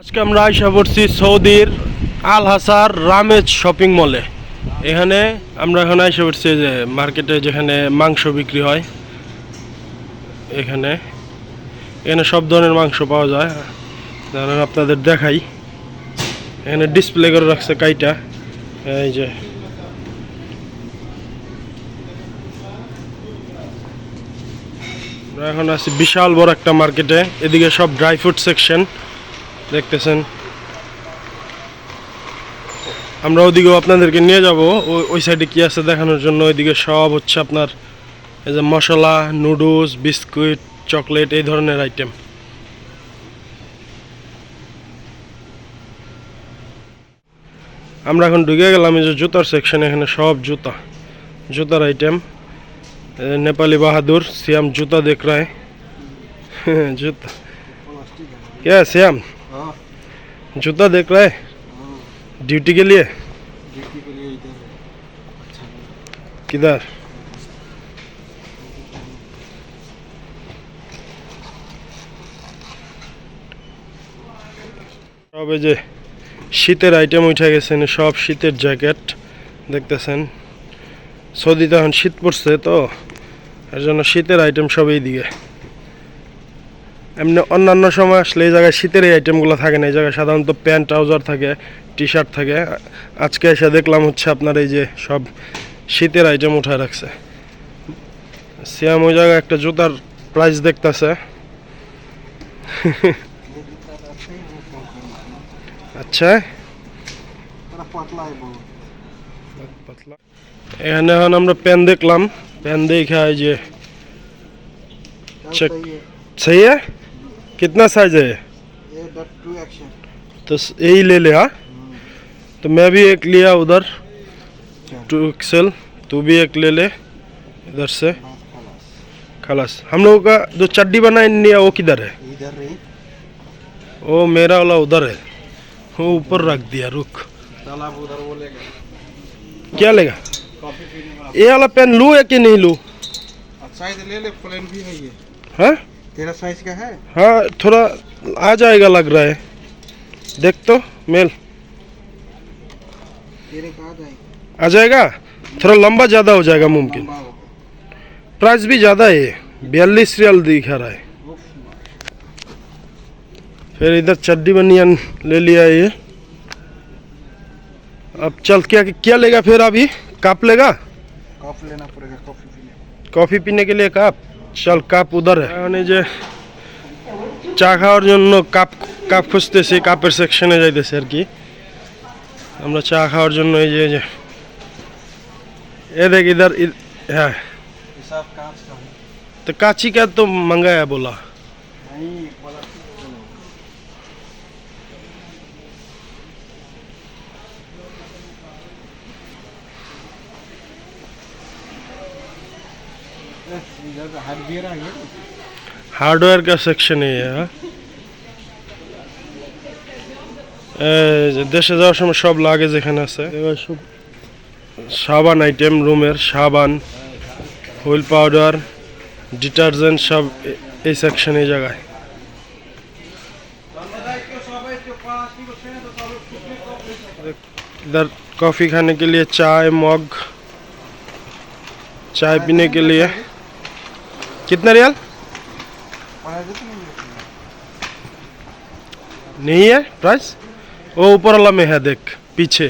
আজকে আমরা আইসা পড়ছি সৌদির আল হাসার রামেজ শপিং মলে। এখানে আমরা এখন আইসা পড়ছি যে মার্কেটে যেখানে মাংস বিক্রি হয়। এখানে এখানে সব ধরনের মাংস পাওয়া যায়। দাঁড়ান আপনাদের দেখাই। এখানে ডিসপ্লে করে রাখছে কাইটা। এই যে আমরা এখন আছি বিশাল বড় একটা মার্কেটে। এদিকে সব ড্রাই ফ্রুট সেকশন দেখতেছেন। আমরা ওদিকেও আপনাদেরকে নিয়ে যাব ওই সাইডে কি আছে দেখানোর জন্য। ওইদিকে সব হচ্ছে আপনার এই যে মশলা, নুডলস, বিস্কুট, চকলেট এই ধরনের আইটেম। আমরা এখন ঢুকে গেলাম এই যে জুতার সেকশন। এখানে সব জুতার আইটেম। नेपाली बहादुर श्याम जूता देख रहा है। जूता क्या है श्याम? जूता देख रहा है ड्यूटी के लिए। किधर? সব এই যে শীতের আইটেম উঠে গেছে। সব শীতের জ্যাকেট দেখতেছেন। সৌদিতে এখন শীত পড়ছে তো এর জন্য শীতের আইটেম সব এইদিকে। এমনি অন্যান্য সময় আসলে এই জায়গায় শীতের এই আইটেমগুলো থাকে না। এই জায়গায় সাধারণত প্যান্ট ট্রাউজার থাকে, টি শার্ট থাকে। আজকে এসে দেখলাম হচ্ছে আপনার এই যে সব শীতের আইটেম উঠায় রাখছে। সিয়াম ওই জায়গায় একটা জুতার প্রাইস দেখতেছে। আচ্ছা এখানে এখন আমরা পেন देखलाम। पेन देखा है जे चेक सही है। कितना साइज है ये? तो यही ले ले। हाँ तो मैं भी एक लिया उधर 2XL। तू भी एक ले ले इधर से। खलास हम लोगों का जो चड्डी बना लिया वो किधर है? वो मेरा वाला उधर है। वो ऊपर रख दिया। रुक क्या लेगा? ये वाला पेन लूं या कि नहीं लूं? साइज ले ले, प्लेन भी है ये। हाँ तेरा साइज का है? हाँ थोड़ा आ जाएगा लग रहा है। देख तो मेल तेरे का आ जाएगा। थोड़ा लंबा ज़्यादा हो जाएगा मुमकिन। प्राइस भी ज़्यादा है, 42 रियाल दिखा रहा है। फिर इधर चड्डी बनियान ले लिया ये। अब चल क्या लेगा फिर? अभी कप लेगा? कप लेना पड़ेगा कॉफी पीने के लिए कप। चल कप उधर है। যে চা খাওয়ার জন্য কাপ খুঁজতেছি। কাপের সেকশনে যাইতেছি আর কি। আমরা চা খাওয়ার জন্য এই যে ये देख इधर है। सब कांच का है। तो कांची का तो मंगाया बोला। नहीं हार्डवेयर का सेक्शन है ये। দেশে যাওয়ার সময় সব লাগেজ এখানে আছে। সব সাবান আইটেম, রুমের সাবান, হুইল পাউডার, ডিটারজেন্ট সব এই সেকশনে এই জায়গায়। इधर कॉफ़ी खाने के लिए चाय मग, चाय पीने के लिए। कितना रियाल? नहीं है प्राइस। वो ऊपर वाला में है देख पीछे।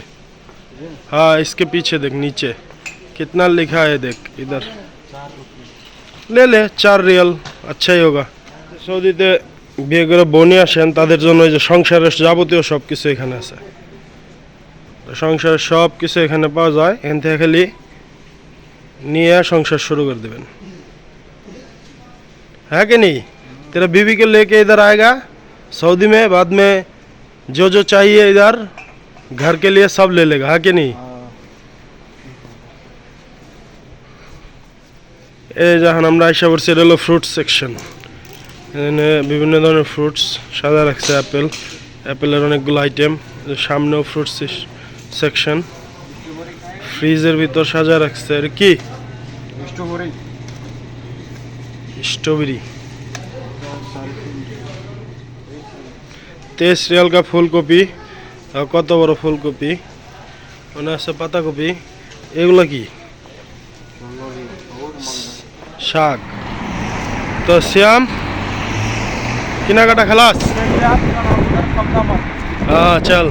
हाँ इसके पीछे देख नीचे कितना लिखा है देख। इधर ले ले 4 रियाल अच्छा ही होगा। সৌদিতে বিয়ে করে বনি আসেন তাদের জন্য এই যে সংসারের যাবতীয় সব কিছু এখানে আছে। সংসারের সব কিছু এখানে পাওয়া যায়। এখান থেকে খালি নিয়ে সংসার शुरू कर देवें। है कि नहीं? तेरा बीवी को लेके इधर आएगा सऊदी में, बाद में जो चाहिए इधर घर के लिए सब ले लेगा। है कि नहीं? এই যখন আমরা আইসা পড়ছি এটা হলো ফ্রুট সেকশন। এখানে বিভিন্ন ধরনের ফ্রুটস সাজা রাখছে। অ্যাপেলের অনেকগুলো আইটেম। সামনেও ফ্রুটস সেকশন। ফ্রিজের ভিতর সাজা রাখছে। আর কি স্ট্রবেরি। 23 का ফুলকপি আর কত বড় ফুলকপি মানে আছে পাতাকপি এগুলো কি শাক তো শ্যাম কেনাকাটা খালাস হ্যাঁ চল